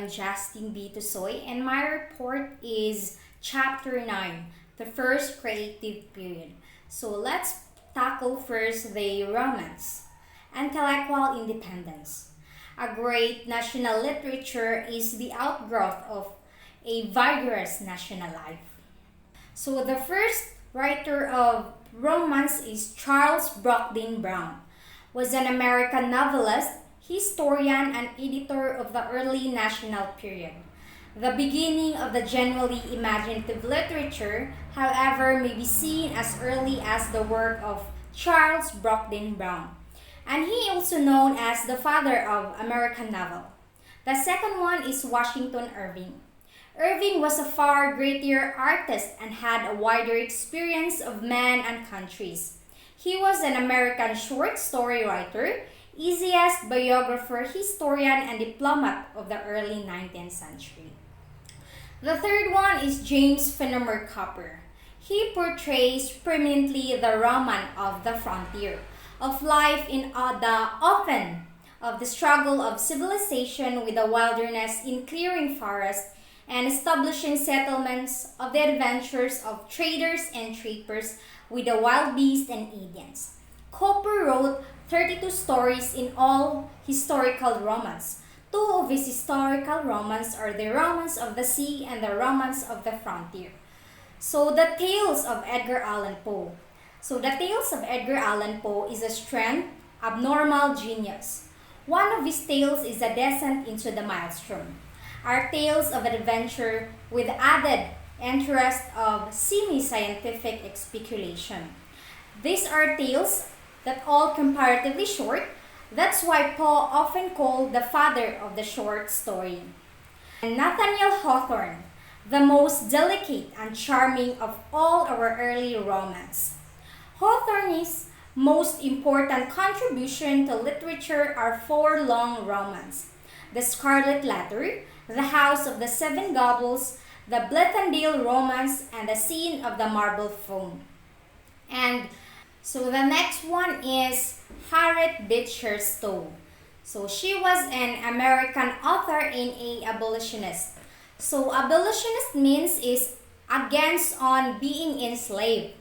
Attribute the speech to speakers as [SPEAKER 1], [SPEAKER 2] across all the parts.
[SPEAKER 1] am Justine B. Tusoy, and my report is Chapter 9, the first creative period. So let's tackle first the Romance. Intellectual independence. A great national literature is the outgrowth of a vigorous national life. So the first writer of romance is Charles Brockden Brown, was an American novelist, historian, and editor of the early national period. The beginning of the genuinely imaginative literature, however, may be seen as early as the work of Charles Brockden Brown, and he also known as the father of American novel. The second one is Washington Irving. Irving was a far greater artist and had a wider experience of men and countries. He was an American short story writer, essayist, biographer, historian, and diplomat of the early 19th century. The third one is James Fenimore Cooper. He portrays prominently the Roman of the frontier, of life in the open, of the struggle of civilization with the wilderness in clearing forests and establishing settlements, of the adventures of traders and trappers with the wild beasts and Indians. Cooper wrote 32 stories in all historical romance. Two of his historical romance are the Romance of the Sea and the Romance of the Frontier. So the Tales of Edgar Allan Poe. So the Tales of Edgar Allan Poe is a strength, abnormal genius. One of his tales is A Descent into the Maelstrom, are tales of adventure with added interest of semi-scientific speculation. These are tales that all comparatively short. That's why Poe often called the father of the short story. And Nathaniel Hawthorne, the most delicate and charming of all our early romance. Hawthorne's most important contribution to literature are four long romances: The Scarlet Letter, The House of the Seven Gables, The Blithedale Romance, and The Scene of the Marble Faun. And so the next one is Harriet Beecher Stowe. So she was an American author and a abolitionist. So abolitionist means is against on being enslaved.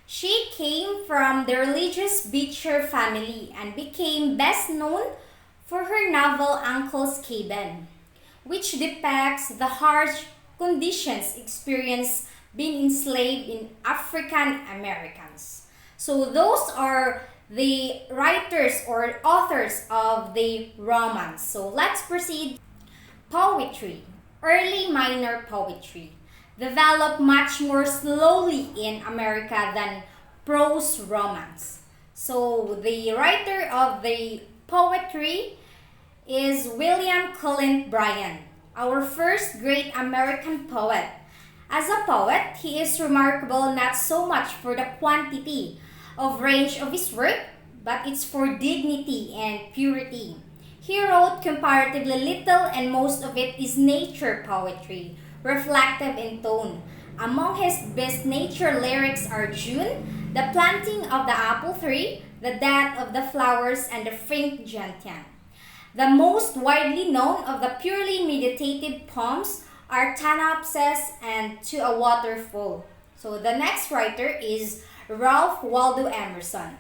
[SPEAKER 1] She came from the religious Beecher family and became best known for her novel Uncle's Cabin, which depicts the harsh conditions experienced being enslaved in African Americans. So those are the writers or authors of the romance. So let's proceed. Poetry. Early minor poetry developed much more slowly in America than prose romance. So the writer of the poetry is William Cullen Bryant, our first great American poet. As a poet, he is remarkable not so much for the quantity of range of his work, but it's for dignity and purity. He wrote comparatively little, and most of it is nature poetry, reflective in tone. Among his best nature lyrics are June, the planting of the apple tree, the death of the flowers, and the faint gentian. The most widely known of the purely meditative poems are Thanatopsis and To a Waterfall. So the next writer is Ralph Waldo Emerson,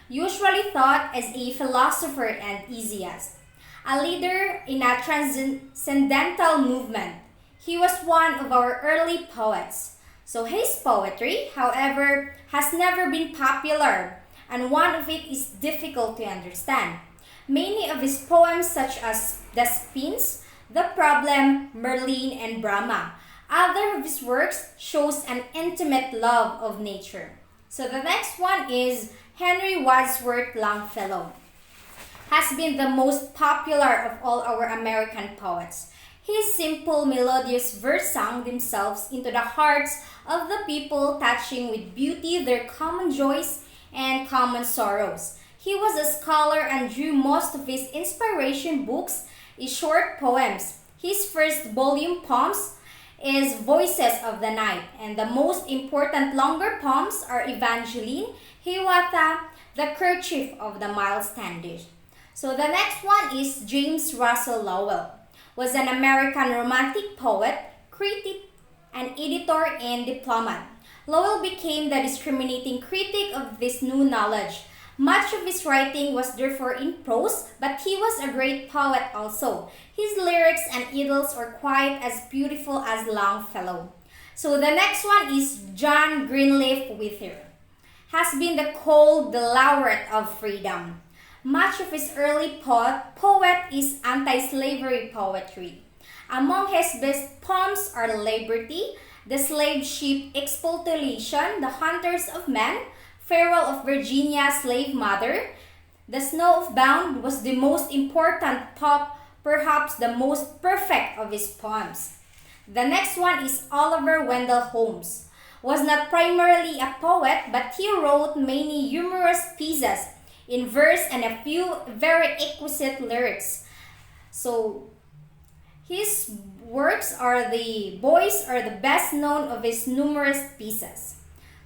[SPEAKER 1] usually thought as a philosopher and essayist, a leader in a transcendental movement. He was one of our early poets. So his poetry, however, has never been popular, and one of it is difficult to understand. Many of his poems, such as The Sphinx, The Problem, Merlin, and Brahma, other of his works shows an intimate love of nature. So the next one is Henry Wadsworth Longfellow. Has been the most popular of all our American poets. His simple, melodious verse sang themselves into the hearts of the people, touching with beauty their common joys and common sorrows. He was a scholar and drew most of his inspiration books in short poems. His first volume poems is Voices of the Night, and the most important longer poems are Evangeline, Hiawatha, The Kerchief of the Mild Standish. So the next one is James Russell Lowell. was an American romantic poet, critic, and editor and diplomat. Lowell became the discriminating critic of this new knowledge. Much of his writing was therefore in prose, but he was a great poet also. His lyrics and idylls are quite as beautiful as Longfellow. So the next one is John Greenleaf Whittier. Has been called the laureate of freedom. Much of his early poet is anti-slavery poetry. Among his best poems are Liberty, The Slave Ship Exploitation, The Hunters of Men, Farewell of Virginia, Slave Mother. The Snowbound was the most important perhaps the most perfect of his poems. The next one is Oliver Wendell Holmes. Was not primarily a poet, but he wrote many humorous pieces in verse and a few very exquisite lyrics. So his works are the best known of his numerous pieces.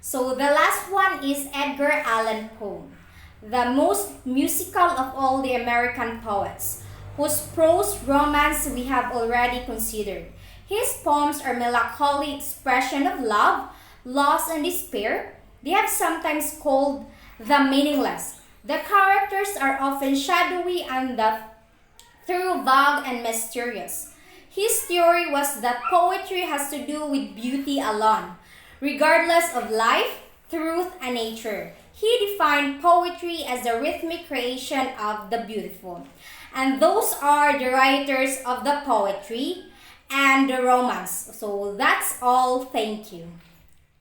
[SPEAKER 1] So the last one is Edgar Allan Poe, the most musical of all the American poets, whose prose romance we have already considered. His poems are melancholy expression of love, loss, and despair. They have sometimes called the meaningless. The characters are often shadowy and through vague and mysterious. His theory was that poetry has to do with beauty alone, regardless of life, truth, and nature. He defined poetry as the rhythmic creation of the beautiful. And those are the writers of the poetry and the romance. So that's all. Thank you.